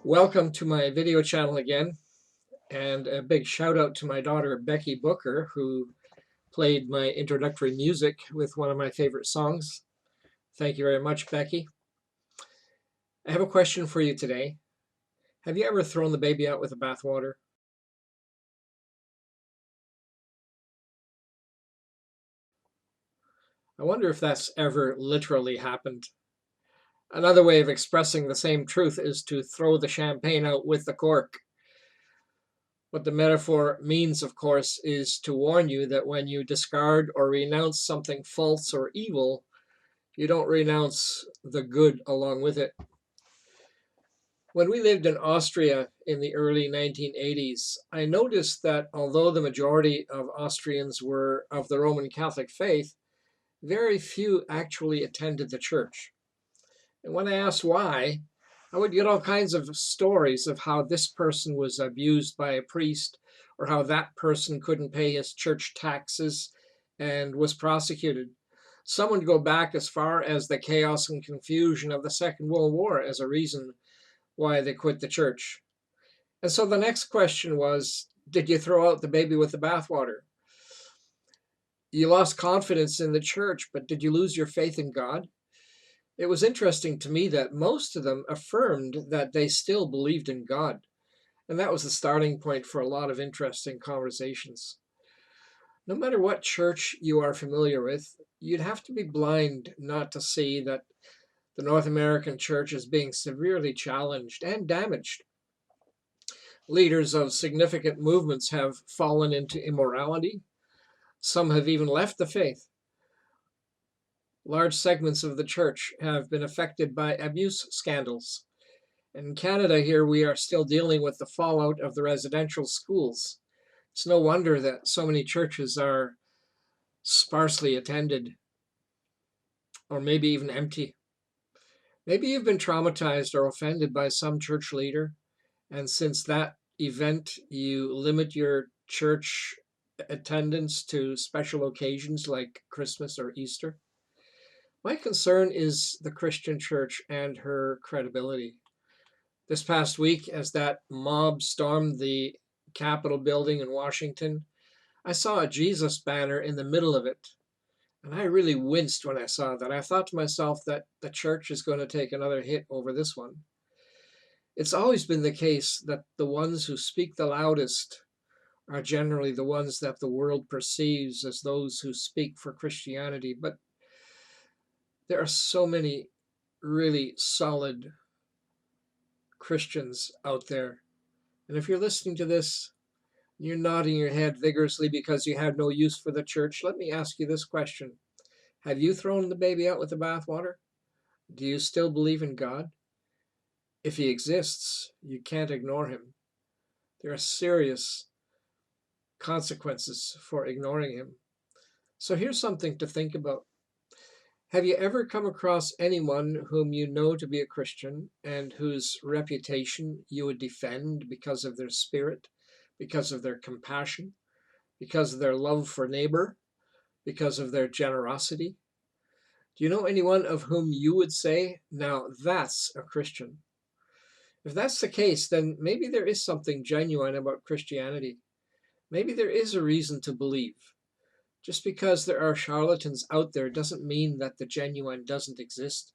Welcome to my video channel again, and a big shout out to my daughter Becky Booker, who played my introductory music with one of my favorite songs. Thank you very much, Becky. I have a question for you today. Have you ever thrown the baby out with the bathwater? I wonder if that's ever literally happened. Another way of expressing the same truth is to throw the champagne out with the cork. What the metaphor means, of course, is to warn you that when you discard or renounce something false or evil, you don't renounce the good along with it. When we lived in Austria in the early 1980s, I noticed that although the majority of Austrians were of the Roman Catholic faith, very few actually attended the church. And when I asked why, I would get all kinds of stories of how this person was abused by a priest, or how that person couldn't pay his church taxes and was prosecuted. Some would go back as far as the chaos and confusion of the Second World War as a reason why they quit the church. And so the next question was, did you throw out the baby with the bathwater? You lost confidence in the church, but did you lose your faith in God? It was interesting to me that most of them affirmed that they still believed in God. And that was the starting point for a lot of interesting conversations. No matter what church you are familiar with, you'd have to be blind not to see that the North American church is being severely challenged and damaged. Leaders of significant movements have fallen into immorality. Some have even left the faith. Large segments of the church have been affected by abuse scandals. In Canada, here we are still dealing with the fallout of the residential schools. It's no wonder that so many churches are sparsely attended, or maybe even empty. Maybe you've been traumatized or offended by some church leader, and since that event, you limit your church attendance to special occasions like Christmas or Easter. My concern is the Christian church and her credibility. This past week, as that mob stormed the Capitol building in Washington, I saw a Jesus banner in the middle of it. And I really winced when I saw that. I thought to myself that the church is going to take another hit over this one. It's always been the case that the ones who speak the loudest are generally the ones that the world perceives as those who speak for Christianity. But there are so many really solid Christians out there. And if you're listening to this, you're nodding your head vigorously because you have no use for the church, let me ask you this question. Have you thrown the baby out with the bathwater? Do you still believe in God? If he exists, you can't ignore him. There are serious consequences for ignoring him. So here's something to think about. Have you ever come across anyone whom you know to be a Christian and whose reputation you would defend because of their spirit, because of their compassion, because of their love for neighbor, because of their generosity? Do you know anyone of whom you would say, now that's a Christian? If that's the case, then maybe there is something genuine about Christianity. Maybe there is a reason to believe. Just because there are charlatans out there doesn't mean that the genuine doesn't exist.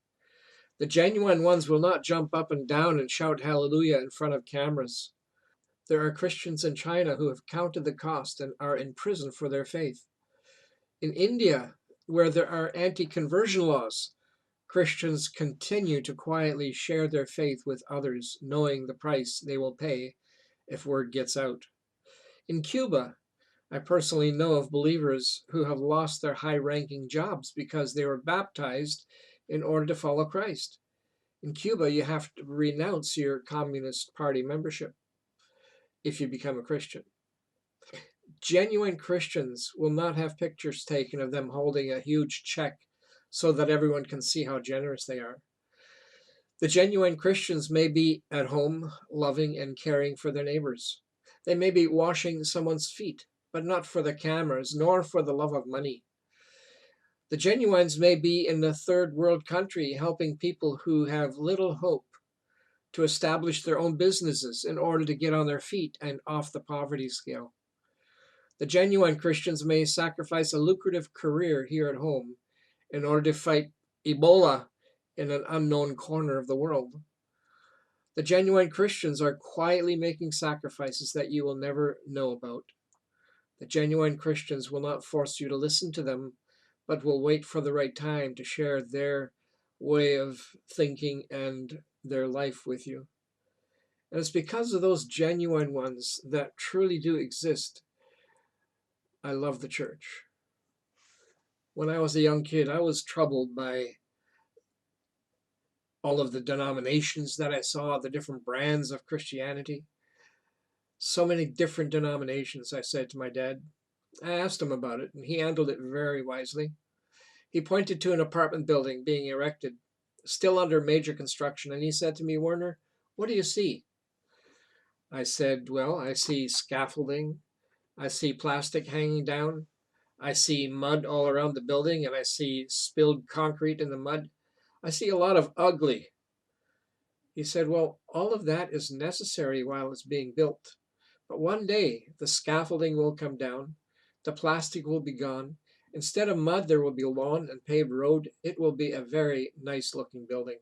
The genuine ones will not jump up and down and shout hallelujah in front of cameras. There are Christians in China who have counted the cost and are in prison for their faith. In India, where there are anti-conversion laws, Christians continue to quietly share their faith with others, knowing the price they will pay if word gets out. In Cuba, I personally know of believers who have lost their high-ranking jobs because they were baptized in order to follow Christ. In Cuba, you have to renounce your Communist Party membership if you become a Christian. Genuine Christians will not have pictures taken of them holding a huge check so that everyone can see how generous they are. The genuine Christians may be at home, loving and caring for their neighbors. They may be washing someone's feet, but not for the cameras, nor for the love of money. The genuines may be in a third world country helping people who have little hope, to establish their own businesses in order to get on their feet and off the poverty scale. The genuine Christians may sacrifice a lucrative career here at home in order to fight Ebola in an unknown corner of the world. The genuine Christians are quietly making sacrifices that you will never know about. The genuine Christians will not force you to listen to them, but will wait for the right time to share their way of thinking and their life with you. And it's because of those genuine ones that truly do exist. I love the church. When I was a young kid, I was troubled by all of the denominations that I saw, the different brands of Christianity. So many different denominations, I said to my dad. I asked him about it, and he handled it very wisely. He pointed to an apartment building being erected, still under major construction, and he said to me, Werner, what do you see? I said, well, I see scaffolding, I see plastic hanging down, I see mud all around the building, and I see spilled concrete in the mud. I see a lot of ugly. He said, well, all of that is necessary while it's being built. But one day the scaffolding will come down, the plastic will be gone. Instead of mud, there will be lawn and paved road. It will be a very nice looking building.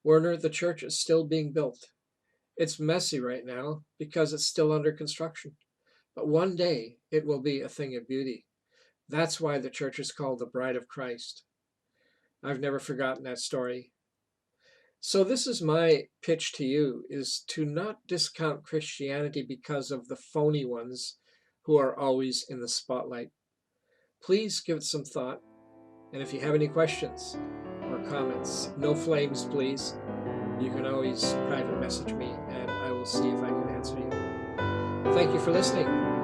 Werner, the church is still being built. It's messy right now because it's still under construction. But one day it will be a thing of beauty. That's why the church is called the Bride of Christ. I've never forgotten that story. So this is my pitch to you, is to not discount Christianity because of the phony ones who are always in the spotlight. Please give it some thought. And if you have any questions or comments, no flames, please. You can always private message me and I will see if I can answer you. Thank you for listening.